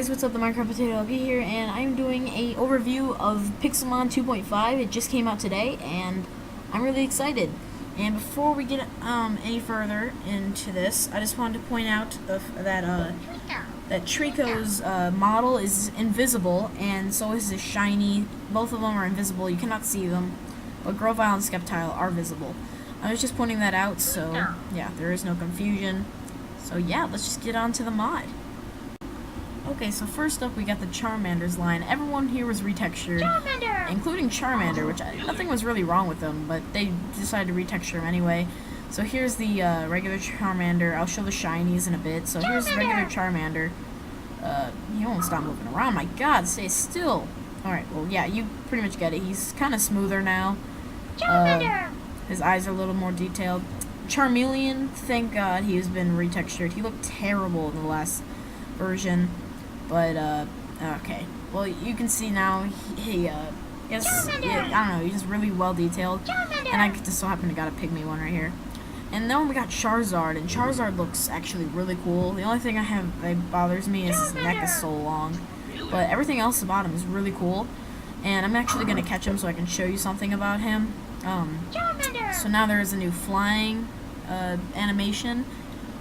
guys, what's up? The Minecraft Potato Lucky here, and I'm doing a overview of Pixelmon 2.5. It just came out today, and I'm really excited. And before we get any further into this, I just wanted to point out that Trico's model is invisible, and so is his shiny. Both of them are invisible. You cannot see them, but Grovile and Skeptile are visible. I was just pointing that out, so yeah, there is no confusion. So yeah, let's just get on to the mod. Okay, so first up we got the Charmander's line. Everyone here was retextured, including Charmander, which nothing was really wrong with them, but they decided to retexture him anyway. So here's the regular Charmander. I'll show the shinies in a bit. So here's the regular Charmander. He won't stop moving around. My God, stay still. Alright, well, yeah, you pretty much get it. He's kind of smoother now. His eyes are a little more detailed. Charmeleon, thank God he's been retextured. He looked terrible in the last version. But, okay. Well, you can see now he I don't know, he's just really well detailed. And I just so happen to got a pygmy one right here. And then we got Charizard, and Charizard looks actually really cool. The only thing that bothers me is his neck is so long. But everything else about him is really cool. And I'm actually going to catch him so I can show you something about him. So now there is a new flying animation,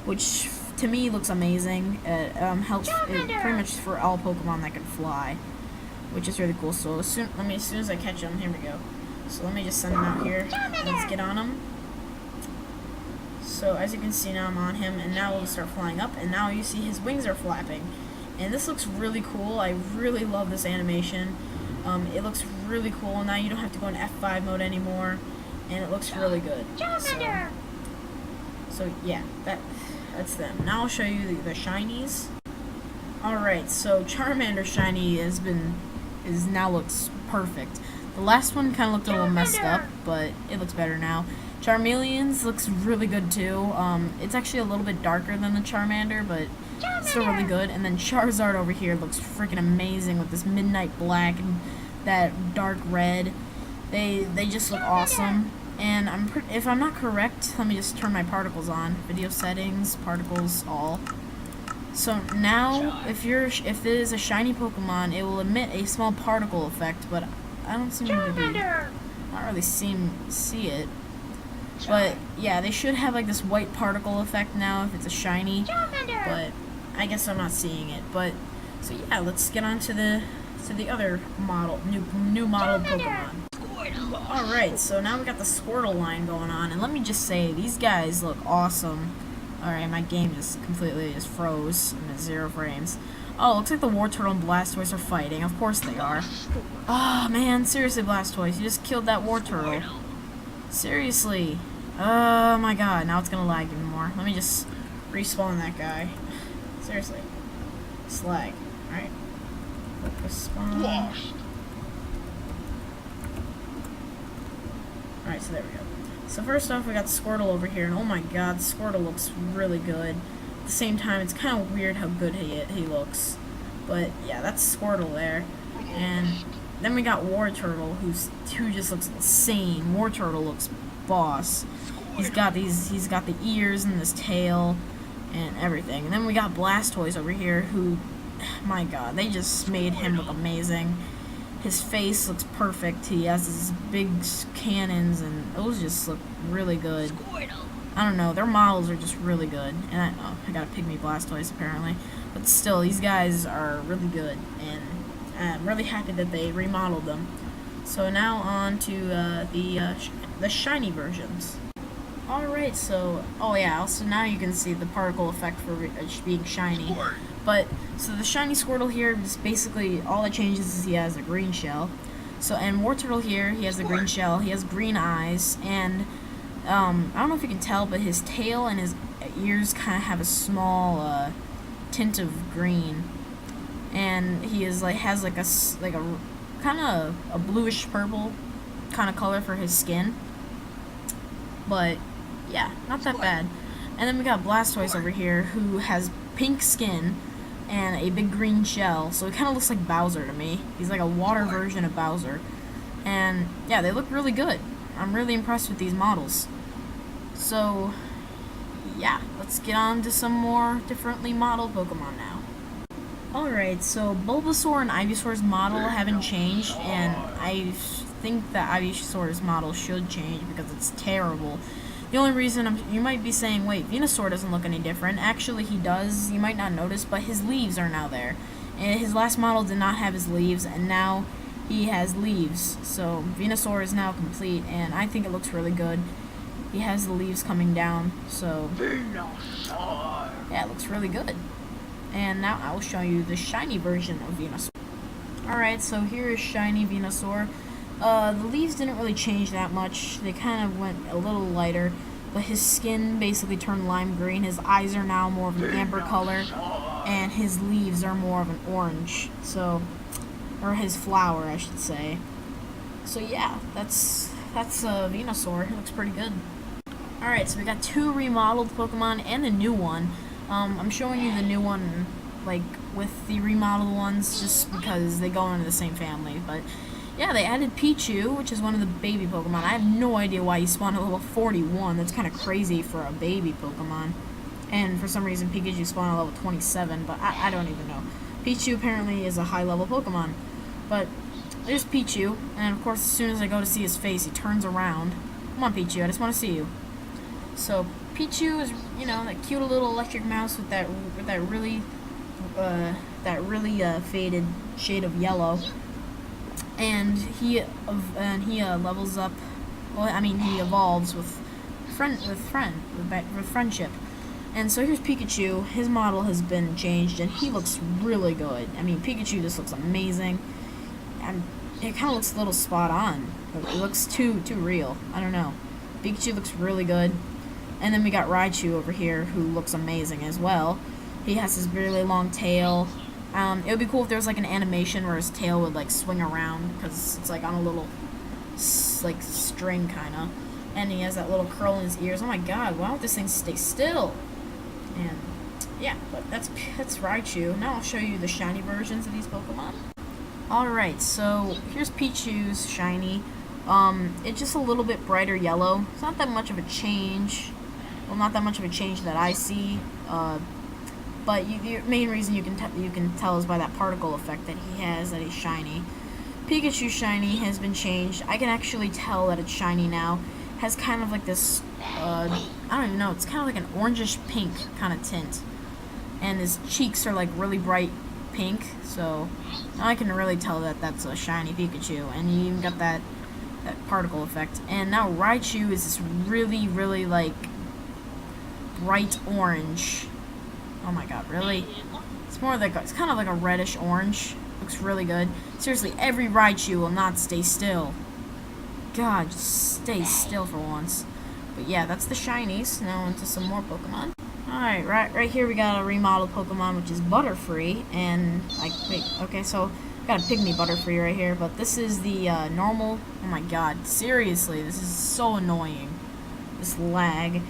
which to me looks amazing. It helps pretty much for all Pokemon that can fly, which is really cool. So as soon as I catch him, here we go. So let me just send him out here. Let's get on him. So as you can see now I'm on him, and now we'll start flying up, and now you see his wings are flapping. And this looks really cool. I really love this animation. It looks really cool. Now you don't have to go in F5 mode anymore, and it looks really good. So yeah, that's them. Now I'll show you the shinies. Alright, so Charmander shiny now looks perfect. The last one kind of looked a little messed up, but it looks better now. Charmeleon's looks really good too. It's actually a little bit darker than the Charmander, but still really good. And then Charizard over here looks freaking amazing with this midnight black and that dark red. They just look awesome. And if I'm not correct, let me just turn my particles on. Video settings, particles, all. So now, if it is a shiny Pokemon, it will emit a small particle effect, but I don't seem to be. Not really see it. But yeah, they should have like this white particle effect now if it's a shiny. But I guess I'm not seeing it. But so yeah, let's get on to the other model, new model Pokemon. Alright, so now we got the Squirtle line going on, and let me just say, these guys look awesome. Alright, my game just completely froze. I'm at 0 frames. Oh, looks like the Wartortle and Blastoise are fighting. Of course they are. Oh man, seriously, Blastoise, you just killed that Wartortle. Seriously. Oh my God, now it's gonna lag even more. Let me just respawn that guy. Seriously. It's lag. Alright. Respawn. Alright, so there we go. So first off, we got Squirtle over here, and oh my God, Squirtle looks really good. At the same time, it's kind of weird how good he looks. But yeah, that's Squirtle there. And then we got Wartortle, who just looks insane. Wartortle looks boss. He's got the ears and this tail and everything. And then we got Blastoise over here, who, my God, they just made him look amazing. His face looks perfect. He has these big cannons, and those just look really good. I don't know, their models are just really good. And I got a pygmy Blastoise apparently, but still, these guys are really good, and I'm really happy that they remodeled them. So now on to the shiny versions. Alright, so also now you can see the particle effect for being shiny. But so the shiny Squirtle here is basically all it changes is he has a green shell. So and Wartortle here, he has a green shell. He has green eyes, and I don't know if you can tell, but his tail and his ears kind of have a small tint of green, and he has a kind of a bluish purple kind of color for his skin. But yeah, not that bad. And then we got Blastoise over here, who has pink skin and a big green shell, so it kind of looks like Bowser to me. He's like a water version of Bowser. And yeah, they look really good. I'm really impressed with these models. So yeah, let's get on to some more differently modeled Pokemon now. Alright, so Bulbasaur and Ivysaur's model haven't changed, and I think that Ivysaur's model should change because it's terrible. The only reason you might be saying, wait, Venusaur doesn't look any different. Actually, he does. You might not notice, but his leaves are now there. And his last model did not have his leaves, and now he has leaves. So Venusaur is now complete, and I think it looks really good. He has the leaves coming down, so yeah, it looks really good. And now I will show you the shiny version of Venusaur. Alright, so here is shiny Venusaur. The leaves didn't really change that much. They kind of went a little lighter, but his skin basically turned lime green. His eyes are now more of an amber color, and his leaves are more of an orange. So, or his flower, I should say. So yeah, that's Venusaur. It looks pretty good. Alright, so we got 2 remodeled Pokemon and a new one. I'm showing you the new one, like, with the remodeled ones, just because they go into the same family. But, yeah, they added Pichu, which is one of the baby Pokemon. I have no idea why he spawned at level 41. That's kind of crazy for a baby Pokemon. And for some reason, Pikachu spawned at level 27, but I don't even know. Pichu apparently is a high-level Pokemon. But, there's Pichu, and of course, as soon as I go to see his face, he turns around. Come on, Pichu, I just want to see you. So Pichu is, you know, that cute little electric mouse with that really faded shade of yellow, and he levels up. Well, I mean, he evolves with friendship. And so here's Pikachu. His model has been changed, and he looks really good. I mean, Pikachu just looks amazing, and it kind of looks a little spot on. It looks too real. I don't know. Pikachu looks really good. And then we got Raichu over here, who looks amazing as well. He has his really long tail. It would be cool if there was like an animation where his tail would like swing around, because it's like on a little like string kind of. And he has that little curl in his ears. Oh my god, why don't this thing stay still? And yeah, but that's Raichu. Now I'll show you the shiny versions of these Pokemon. Alright, so here's Pichu's shiny. It's just a little bit brighter yellow. It's not that much of a change. Well, not that much of a change that I see. But the main reason you can tell is by that particle effect that he has, that he's shiny. Pikachu's shiny has been changed. I can actually tell that it's shiny now. Has kind of like this, I don't even know, it's kind of like an orangish pink kind of tint. And his cheeks are like really bright pink, so now I can really tell that that's a shiny Pikachu. And you even got that particle effect. And now Raichu is this really like bright orange. Oh my god, really? It's more like it's kind of like a reddish orange. Looks really good. Seriously, every Raichu will not stay still. God, just stay still for once. But yeah, that's the shinies. Now into some more Pokemon. Alright, right here we got a remodeled Pokemon, which is Butterfree. And okay, so got a pygmy Butterfree right here, but this is the normal. Oh my god, seriously, this is so annoying. This lag.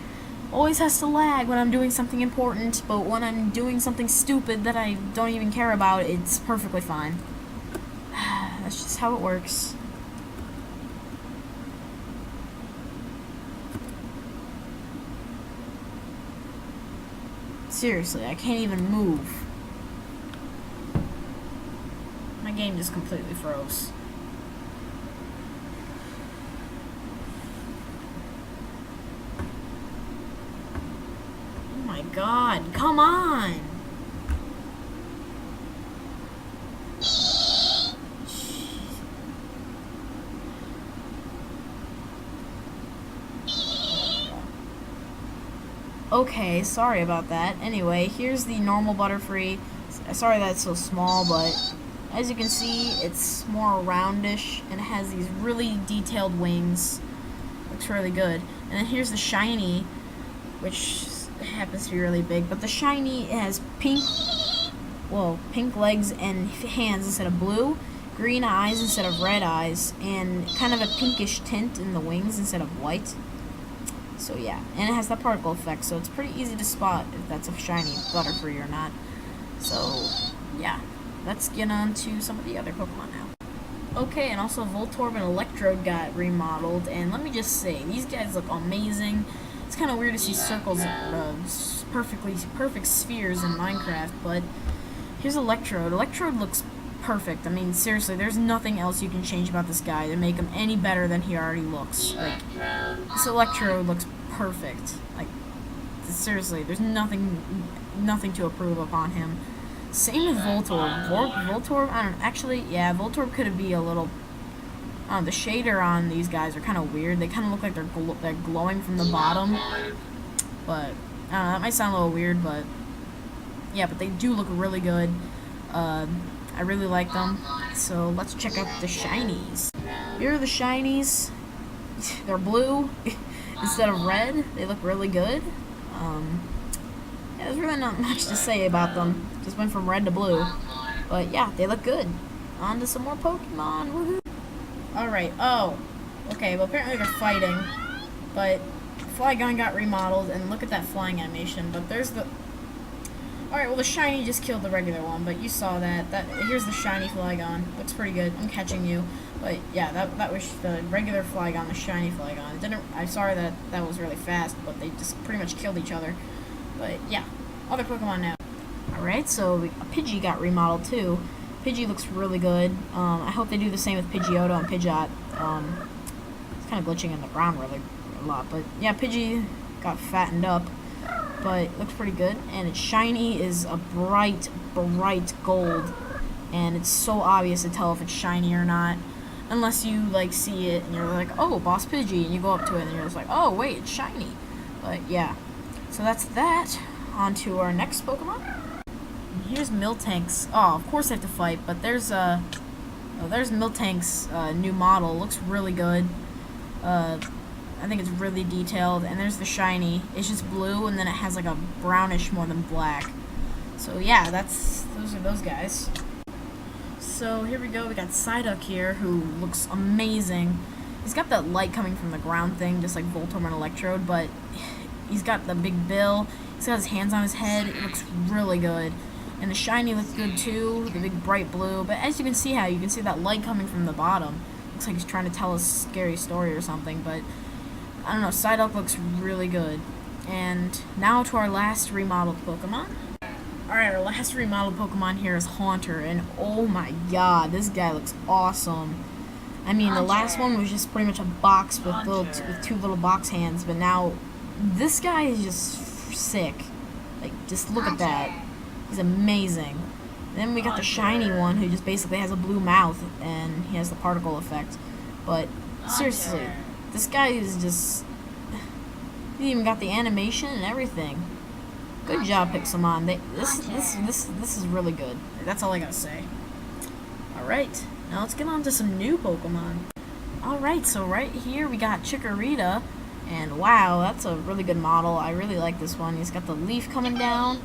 Always has to lag when I'm doing something important, but when I'm doing something stupid that I don't even care about, it's perfectly fine. That's just how it works. Seriously, I can't even move. My game just completely froze. Oh my god, come on! Okay, sorry about that. Anyway, here's the normal Butterfree. Sorry that it's so small, but as you can see, it's more roundish, and it has these really detailed wings. Looks really good. And then here's the shiny, which happens to be really big, but the shiny has pink legs and hands instead of blue, green eyes instead of red eyes, and kind of a pinkish tint in the wings instead of white. So yeah, and it has that particle effect, so it's pretty easy to spot if that's a shiny Butterfree or not. So yeah, let's get on to some of the other Pokemon now. Okay, and also Voltorb and Electrode got remodeled, and let me just say, these guys look amazing. It's kind of weird to see circles, perfect spheres in Minecraft, but Here's Electrode. Electrode looks perfect. I mean, seriously, there's nothing else you can change about this guy to make him any better than he already looks. Like, this Electrode looks perfect. Like, seriously, there's nothing to approve upon him. Same with Voltorb. Voltorb, I don't know, actually, yeah, Voltorb could be a little, the shader on these guys are kind of weird. They kind of look like they're glowing from the bottom, but, I don't know, that might sound a little weird, but, yeah, but they do look really good. I really like them, so let's check out the shinies. Here are the shinies. They're blue instead of red. They look really good. Yeah, there's really not much to say about them. Just went from red to blue. But yeah, they look good. On to some more Pokemon. Woohoo! Alright, oh. Okay, well apparently they're fighting. But Flygon got remodeled, and look at that flying animation. But there's the... Alright, well the shiny just killed the regular one, but you saw that. Here's the shiny Flygon. Looks pretty good. I'm catching you. But yeah, that was the regular Flygon, the shiny Flygon. I'm sorry that was really fast, but they just pretty much killed each other. But yeah, other Pokemon now. Alright, so Pidgey got remodeled too. Pidgey looks really good. I hope they do the same with Pidgeotto and Pidgeot. It's kind of glitching in the ground really a lot, but yeah, Pidgey got fattened up, but it looks pretty good. And its shiny is a bright gold, and it's so obvious to tell if it's shiny or not, unless you like see it and you're like, oh, Boss Pidgey, and you go up to it and you're just like, oh wait, it's shiny. But yeah, so that's that. On to our next Pokemon. Here's Miltank's. Oh, of course I have to fight, but there's Miltank's new model. Looks really good. I think it's really detailed. And there's the shiny. It's just blue, and then it has like a brownish more than black. So yeah, those are those guys. So here we go. We got Psyduck here, who looks amazing. He's got that light coming from the ground thing, just like Voltorb and Electrode, but he's got the big bill. He's got his hands on his head. It looks really good. And the shiny looks good too, the big bright blue. But as you can see that light coming from the bottom. Looks like he's trying to tell a scary story or something, but I don't know, Psyduck looks really good. And now to our last remodeled Pokemon. Alright, our last remodeled Pokemon here is Haunter, and oh my god, this guy looks awesome. I mean, the last one was just pretty much a box with two little box hands, but now this guy is just sick. Like, just look at that. He's amazing. Then we got the shiny one, who just basically has a blue mouth, and he has the particle effect. But seriously, this guy is just... He even got the animation and everything. Good job, Pixelmon. This is really good. That's all I gotta say. Alright, now let's get on to some new Pokemon. Alright, so right here we got Chikorita, and wow, that's a really good model. I really like this one. He's got the leaf coming down,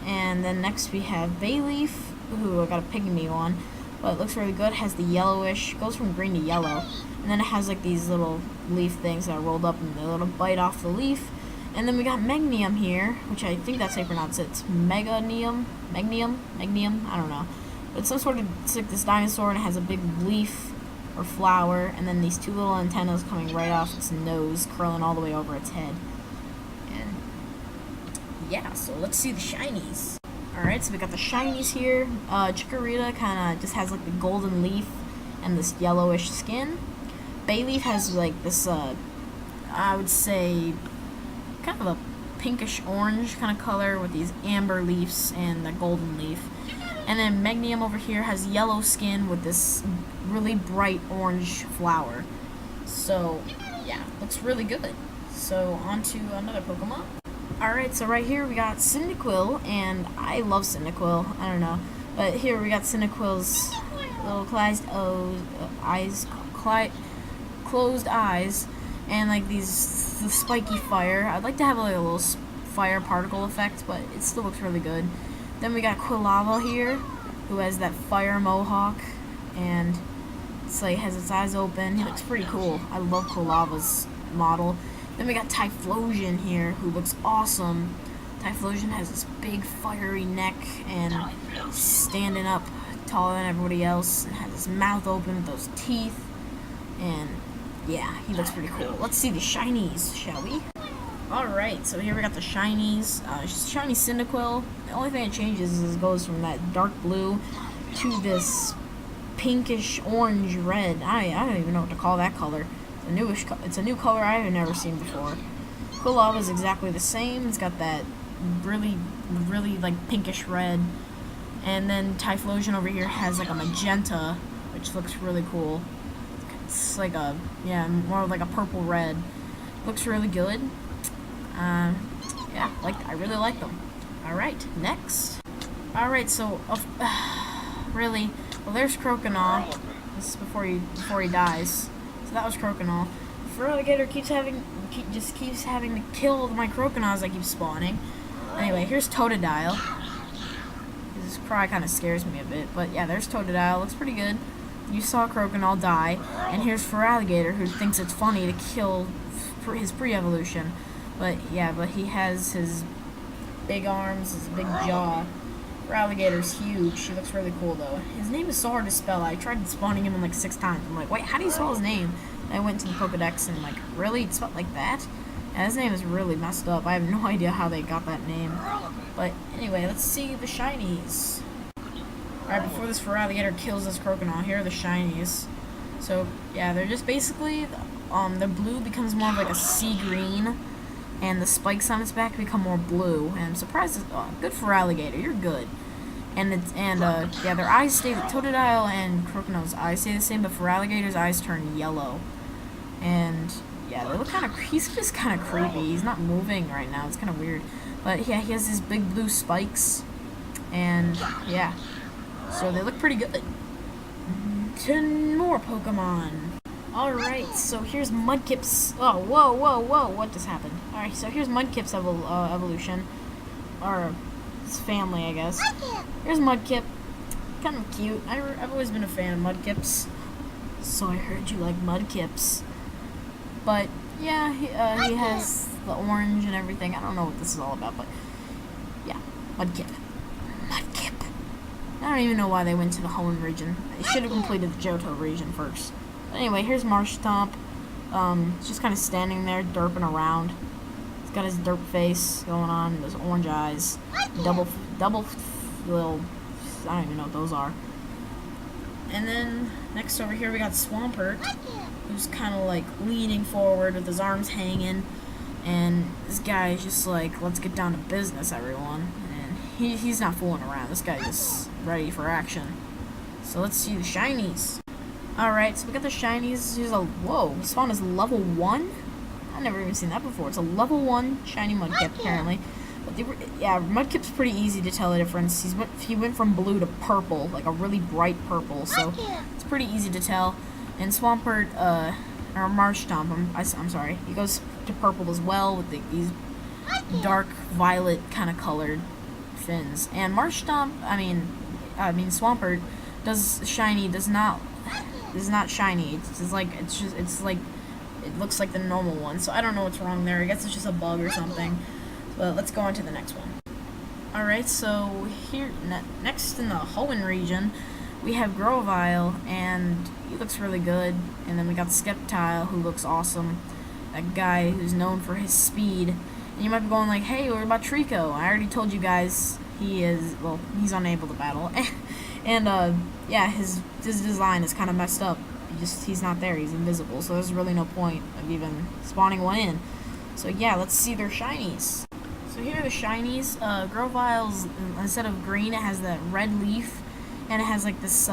and then next we have Bayleaf, who I got a pygmy one, but it looks really good. It has the yellowish, goes from green to yellow, and then it has like these little leaf things that are rolled up and they little bite off the leaf. And then we got Magnium here, which I think that's how you pronounce it. It's Magnium, I don't know. But it's some sort of, it's like this dinosaur, and it has a big leaf or flower, and then these two little antennas coming right off its nose, curling all the way over its head. And yeah, so let's see the shinies. Alright, so we got the shinies here. Chikorita kind of just has like the golden leaf and this yellowish skin. Bayleaf has like this, I would say, kind of a pinkish orange kind of color with these amber leaves and the golden leaf. And then Magnium over here has yellow skin with this really bright orange flower. So yeah, looks really good. So on to another Pokemon. Alright, so right here we got Cyndaquil, and I love Cyndaquil, I don't know. But here we got Cyndaquil's little closed eyes, and like the spiky fire. I'd like to have like a little fire particle effect, but it still looks really good. Then we got Quilava here, who has that fire mohawk, and it's like has its eyes open. He looks pretty cool. I love Quilava's model. Then we got Typhlosion here, who looks awesome. Typhlosion has this big fiery neck and standing up taller than everybody else, and has his mouth open with those teeth. And yeah, he looks pretty cool. Let's see the shinies, shall we? Alright, so here we got the shinies. Shiny Cyndaquil. The only thing it changes is it goes from that dark blue to this pinkish orange red. I don't even know what to call that color. It's a new color I have never seen before. Quilava is exactly the same. It's got that really like pinkish red. And then Typhlosion over here has like a magenta, which looks really cool. It's like a, yeah, more like a purple red. Looks really good. Yeah, I really like them. Alright, next. Alright, so, really, well, there's Croconaw. This is before he dies. So that was Croconaw. Feraligatr keeps having to kill my Croconaws that keep spawning. Anyway, here's Totodile. His cry kind of scares me a bit, but yeah, there's Totodile. Looks pretty good. You saw Croconaw die, and here's Feraligatr, who thinks it's funny to kill his pre-evolution. But yeah, he has his big arms, his big jaw. Feraligatr's huge. He looks really cool though. His name is so hard to spell. I tried spawning him like 6 times. I'm like, wait, how do you spell his name? And I went to the Pokedex and like, really? It's spelled like that? Yeah, his name is really messed up. I have no idea how they got that name. But anyway, let's see the shinies. Alright, before this Feraligatr kills this Croconaw, here are the shinies. So yeah, they're just basically the blue becomes more of like a sea green, and the spikes on its back become more blue. And I'm surprised. Good Feraligatr, you're good. And yeah, their eyes stay. Totodile and Croconaw's eyes stay the same, but Feraligatr's eyes turn yellow. And yeah, they look kind of. He's just kind of creepy. He's not moving right now. It's kind of weird. But yeah, he has these big blue spikes, and yeah, so they look pretty good. 10 more Pokemon. Alright, so here's Mudkip's. Oh, whoa, what just happened? Alright, so here's Mudkip's evolution. Or his family, I guess. Here's Mudkip. Kind of cute. I've always been a fan of Mudkips. So I heard you like Mudkips. But, yeah, he has the orange and everything. I don't know what this is all about, but yeah, Mudkip. Mudkip. I don't even know why they went to the Hoenn region. They should have completed the Johto region first. But anyway, here's Marshtomp. He's just kind of standing there, derping around. He's got his derp face going on, those orange eyes, double little, I don't even know what those are. And then next over here we got Swampert, who's kind of like leaning forward with his arms hanging, and this guy is just like, let's get down to business, everyone. And he's not fooling around. This guy's just ready for action. So let's see the shinies. Alright, so we got the shinies. Here's a, whoa, spawn is level 1? I've never even seen that before. It's a level 1 shiny Mudkip, apparently. But yeah, Mudkip's pretty easy to tell the difference. He went from blue to purple, like a really bright purple, so it's pretty easy to tell. And Swampert, or Marshtomp, I'm sorry, he goes to purple as well with these dark violet kind of colored fins. And Marshtomp, I mean Swampert is not shiny. It's like it looks like the normal one. So I don't know what's wrong there. I guess it's just a bug or something. But let's go on to the next one. Alright, so here next in the Hoenn region, we have Grovyle, and he looks really good. And then we got Sceptile, who looks awesome. That guy who's known for his speed. And you might be going like, hey, what about Trico? I already told you guys he's unable to battle. And yeah, his design is kind of messed up. He's not there. He's invisible. So there's really no point of even spawning one in. So yeah, let's see their shinies. So here are the shinies. Grovyle's, instead of green, it has that red leaf, and it has like this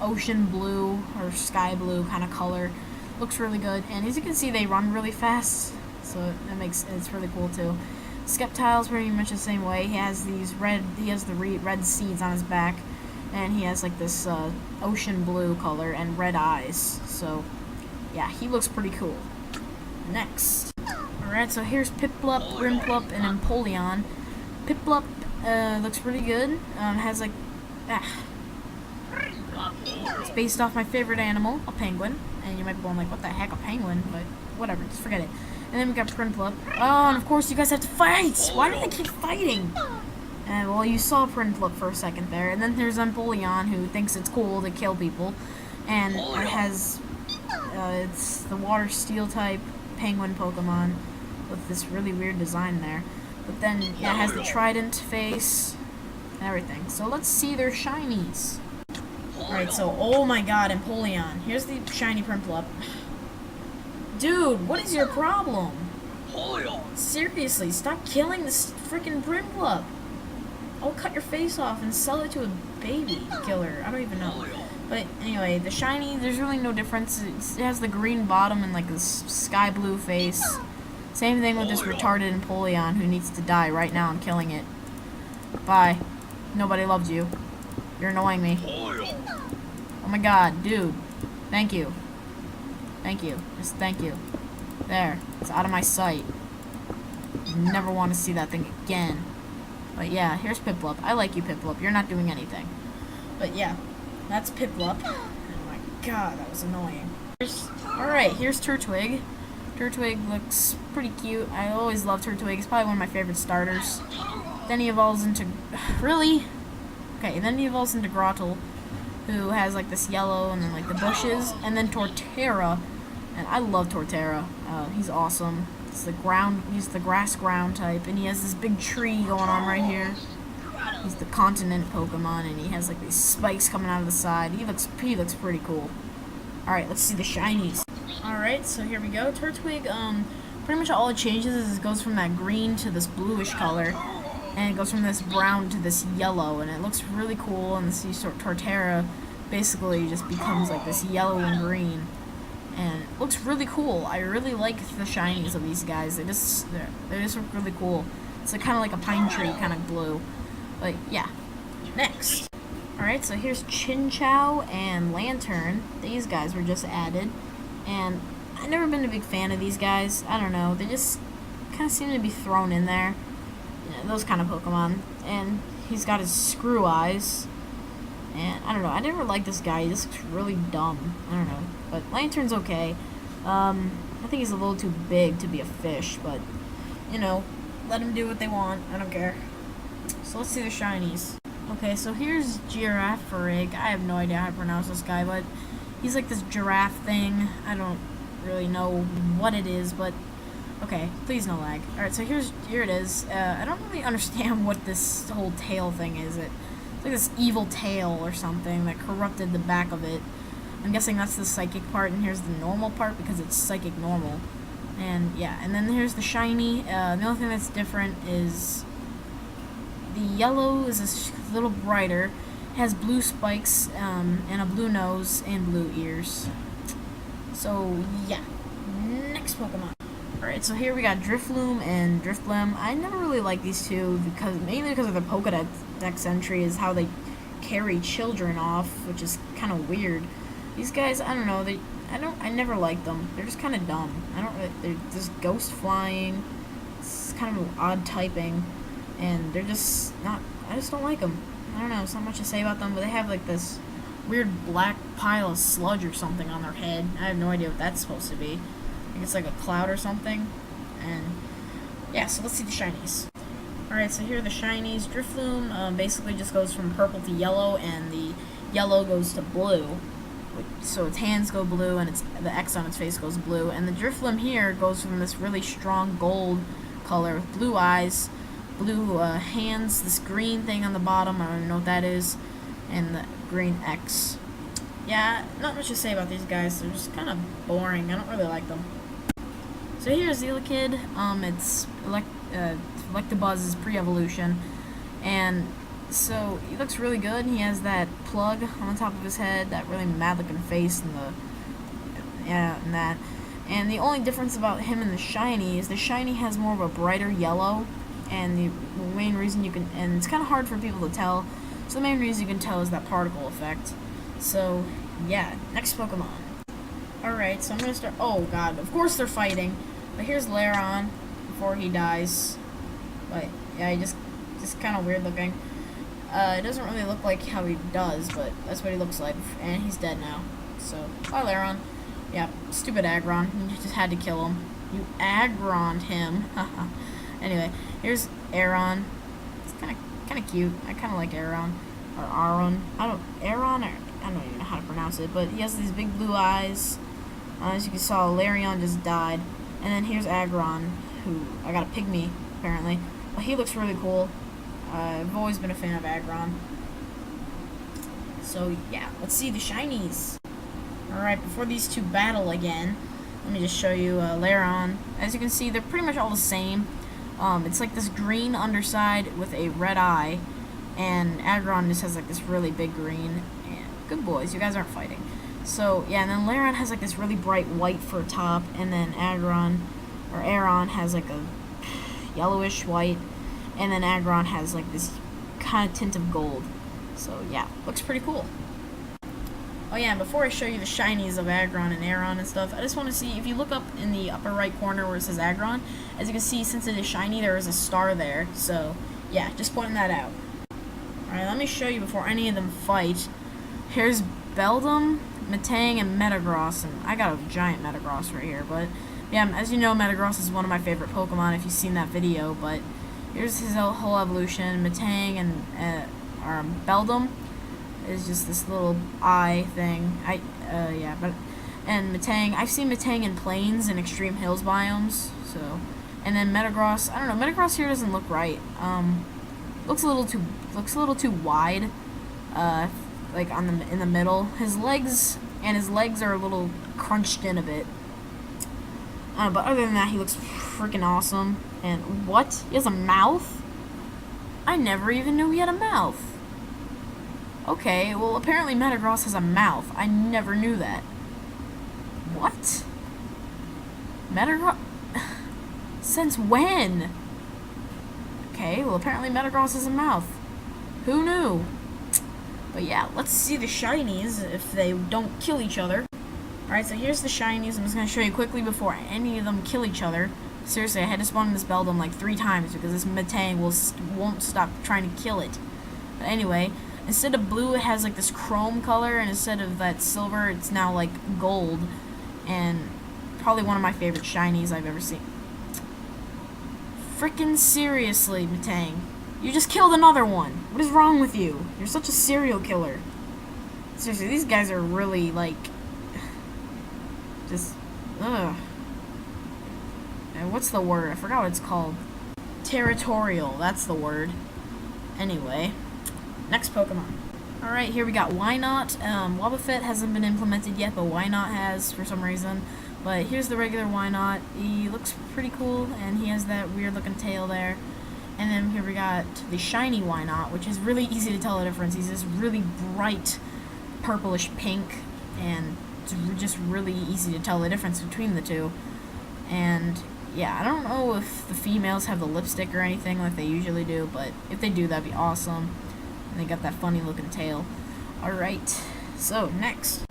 ocean blue or sky blue kind of color. Looks really good. And as you can see, they run really fast. So it's really cool too. Sceptile's pretty much the same way. He has the red seeds on his back. And he has like this ocean blue color and red eyes. So yeah, he looks pretty cool. Next. Alright, so here's Piplup, Rimpup, and Empoleon. Piplup looks pretty good. Has like it's based off my favorite animal, a penguin. And you might be going like, what the heck, a penguin? But whatever, just forget it. And then we got Prinplup. Oh, and of course you guys have to fight! Why do they keep fighting? Well, you saw Prinplup for a second there, and then there's Empoleon, who thinks it's cool to kill people, and it has, it's the water steel type penguin Pokemon, with this really weird design there. But then, yeah, it has the trident face and everything. So let's see their shinies. Alright, so, oh my god, Empoleon. Here's the shiny Prinplup. Dude, what is your problem? Seriously, stop killing this freaking Prinplup. I'll cut your face off and sell it to a baby killer. I don't even know. But anyway, the shiny, there's really no difference. It has the green bottom and like this sky blue face. Same thing with this retarded Empoleon who needs to die right now. I'm killing it. Bye. Nobody loves you. You're annoying me. Oh my god, dude. Thank you. Thank you. Just thank you. There. It's out of my sight. Never want to see that thing again. But yeah, here's Piplup. I like you, Piplup. You're not doing anything. But yeah. That's Piplup. Oh my god, that was annoying. Alright, here's Turtwig. Turtwig looks pretty cute. I always loved Turtwig. He's probably one of my favorite starters. Then he evolves into... Really? Okay, then he evolves into Grottle, who has like this yellow and then like the bushes. And then Torterra. And I love Torterra. He's awesome. It's the ground... He's the grass ground type. And he has this big tree going on right here. He's the continent Pokemon, and he has like these spikes coming out of the side. He looks pretty cool. Alright, let's see the shinies. Alright, so here we go. Turtwig, pretty much all it changes is it goes from that green to this bluish color, and it goes from this brown to this yellow, and it looks really cool. And this Torterra basically just becomes like this yellow and green, and it looks really cool. I really like the shinies of these guys. They just look really cool. It's like, kind of like a pine tree kind of blue. But yeah, next. Alright, so here's Chinchou and Lantern. These guys were just added. And I've never been a big fan of these guys. I don't know, they just kind of seem to be thrown in there. You know, those kind of Pokemon. And he's got his screw eyes. And I don't know, I never liked this guy. He just looks really dumb. I don't know. But Lantern's okay. I think he's a little too big to be a fish, but, you know, let him do what they want. I don't care. So let's see the shinies. Okay, so here's Girafarig. I have no idea how to pronounce this guy, but he's like this giraffe thing. I don't really know what it is, but okay, please no lag. Alright, so here it is. I don't really understand what this whole tail thing is. It's like this evil tail or something that corrupted the back of it. I'm guessing that's the psychic part, and here's the normal part because it's psychic normal. And yeah, and then here's the shiny. The only thing that's different is the yellow is a little brighter, has blue spikes, and a blue nose and blue ears. So yeah, next Pokemon. Alright, so here we got Drifloon and Drifblim. I never really liked these two mainly because of the Pokedex entry is how they carry children off, which is kind of weird. These guys, I don't know, I never liked them. They're just kind of dumb. They're just ghost flying. It's kind of odd typing. And they're just not, I just don't like them. I don't know, there's not much to say about them, but they have like this weird black pile of sludge or something on their head. I have no idea what that's supposed to be. I think it's like a cloud or something. And yeah, so let's see the shinies. Alright, so here are the shinies. Drifloon basically just goes from purple to yellow, and the yellow goes to blue. So its hands go blue, and the X on its face goes blue. And the Drifloon here goes from this really strong gold color with blue eyes, blue hands, this green thing on the bottom, I don't even know what that is, and the green X. Yeah, not much to say about these guys. They're just kind of boring. I don't really like them. So here's Elekid. It's Electabuzz is pre-evolution, and so he looks really good. He has that plug on the top of his head, that really mad-looking face, and that. And the only difference about him and the shiny is the shiny has more of a brighter yellow. And the main reason and it's kind of hard for people to tell, so the main reason you can tell is that particle effect. So, yeah, next Pokemon. Alright, so I'm gonna start, oh god, of course they're fighting, but here's Lairon before he dies. But, yeah, he just kind of weird looking. It doesn't really look like how he does, but that's what he looks like, and he's dead now. So, bye Lairon. Yeah, stupid Aggron, you just had to kill him. You Aggroned him, haha. Anyway, here's Aron. It's kind of cute. I kind of like Aron or Aron. I don't even know how to pronounce it, but he has these big blue eyes. As you can saw, Lairon just died, and then here's Aggron, who I got a pygmy apparently, but he looks really cool. I've always been a fan of Aggron. So yeah, let's see the shinies. Alright, before these two battle again, let me just show you Lairon. As you can see, they're pretty much all the same. It's like this green underside with a red eye, and Aggron just has like this really big green. And good boys, you guys aren't fighting. So yeah, and then Lairon has like this really bright white for a top, and then Aggron has like a yellowish white, and then Aggron has like this kind of tint of gold. So yeah, looks pretty cool. Oh yeah, and before I show you the shinies of Aggron and Aron and stuff, I just want to see, if you look up in the upper right corner where it says Aggron, as you can see, since it is shiny, there is a star there. So yeah, just pointing that out. Alright, let me show you before any of them fight. Here's Beldum, Metang, and Metagross, and I got a giant Metagross right here, but yeah, as you know, Metagross is one of my favorite Pokemon if you've seen that video, but here's his whole evolution. Metang and Beldum is just this little eye thing. And Metang, I've seen Metang in plains and extreme hills biomes, so, and then Metagross, I don't know, Metagross here doesn't look right. Looks a little too wide, like in the middle. His legs are a little crunched in a bit. But other than that, he looks freaking awesome. And what? He has a mouth? I never even knew he had a mouth. Okay, well, apparently Metagross has a mouth. I never knew that. What? Metagross? Since when? Okay, well, apparently Metagross has a mouth. Who knew? But yeah, let's see the shinies if they don't kill each other. Alright, so here's the shinies. I'm just going to show you quickly before any of them kill each other. Seriously, I had to spawn this Beldum like 3 times because this Metang won't stop trying to kill it. But anyway, instead of blue, it has like this chrome color, and instead of that silver, it's now like gold. And probably one of my favorite shinies I've ever seen. Frickin' seriously, Metang. You just killed another one. What is wrong with you? You're such a serial killer. Seriously, these guys are really like... just... ugh. What's the word? I forgot what it's called. Territorial, that's the word. Anyway, next Pokemon. Alright, here we got Wynot. Wobbuffet hasn't been implemented yet, but Wynot has for some reason. But here's the regular Wynot. He looks pretty cool, and he has that weird looking tail there. And then here we got the shiny Wynot, which is really easy to tell the difference. He's this really bright purplish pink, and it's just really easy to tell the difference between the two. And yeah, I don't know if the females have the lipstick or anything like they usually do, but if they do, that'd be awesome. And they got that funny looking tail. Alright, so next.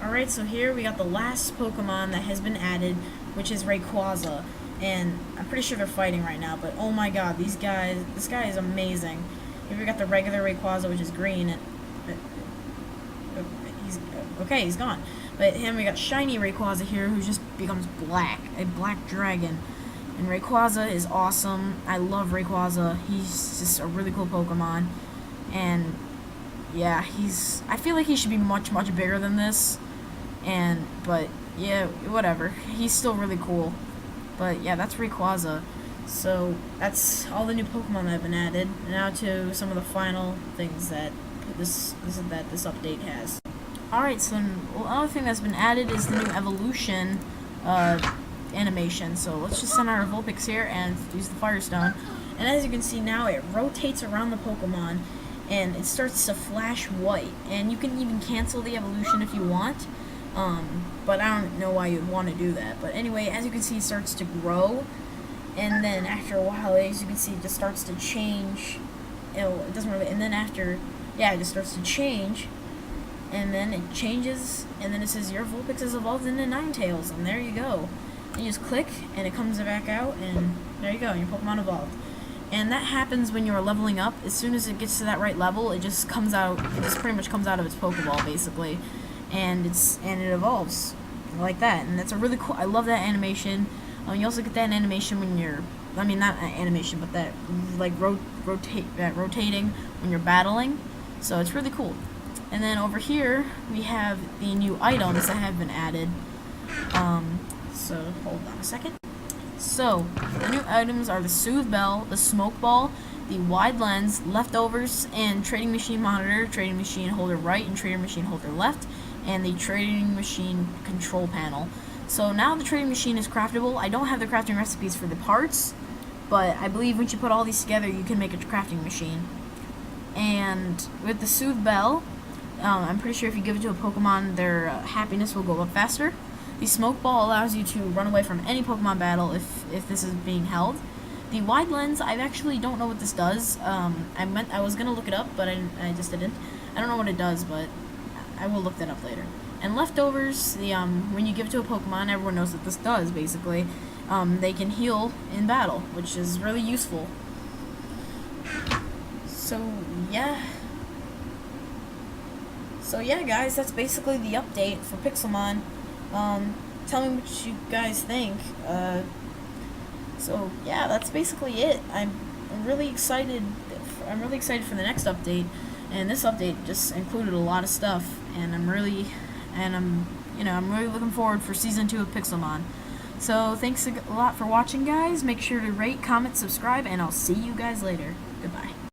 Alright, so here we got the last Pokemon that has been added, which is Rayquaza. And I'm pretty sure they're fighting right now, but oh my god, this guy is amazing. Here we got the regular Rayquaza, which is green, and he's gone. But him, we got shiny Rayquaza here, who just becomes black, a black dragon. And Rayquaza is awesome. I love Rayquaza. He's just a really cool Pokemon. And yeah, I feel like he should be much, much bigger than this. But yeah, whatever. He's still really cool. But yeah, that's Rayquaza. So that's all the new Pokemon that have been added. Now to some of the final things that this update has. Alright, so another thing that's been added is the new evolution animation. So let's just send our Vulpix here and use the Firestone. And as you can see now, it rotates around the Pokemon and it starts to flash white. And you can even cancel the evolution if you want. But I don't know why you'd want to do that. But anyway, as you can see, it starts to grow. And then after a while, as you can see, it just starts to change. It doesn't really, and then after, yeah, it just starts to change. And then it changes, and then it says your Vulpix is evolved into Ninetales, and there you go. And you just click, and it comes back out, and there you go, your Pokemon evolved. And that happens when you're leveling up. As soon as it gets to that right level, it just comes out, it just pretty much comes out of its Pokeball, basically. And it evolves like that, and that's a really cool, I love that animation. You also get that animation when you're, I mean, not animation, but that, like, rotating when you're battling. So it's really cool. And then over here, we have the new items that have been added. So, hold on a second. So, the new items are the Soothe Bell, the Smoke Ball, the Wide Lens, Leftovers, and Trading Machine Monitor, Trading Machine Holder right, and Trading Machine Holder left, and the Trading Machine Control Panel. So now the Trading Machine is craftable. I don't have the crafting recipes for the parts, but I believe once you put all these together, you can make a crafting machine. And with the Soothe Bell, I'm pretty sure if you give it to a Pokemon, their happiness will go up faster. The Smoke Ball allows you to run away from any Pokemon battle if this is being held. The Wide Lens, I actually don't know what this does. I was gonna look it up, but I just didn't. I don't know what it does, but I will look that up later. And Leftovers, when you give it to a Pokemon, everyone knows what this does, basically. They can heal in battle, which is really useful. So, yeah. So, yeah, guys, that's basically the update for Pixelmon. Tell me what you guys think. So, yeah, that's basically it. I'm really excited. I'm really excited for the next update. And this update just included a lot of stuff, and I'm really looking forward for Season 2 of Pixelmon. So, thanks a lot for watching, guys. Make sure to rate, comment, subscribe, and I'll see you guys later. Goodbye.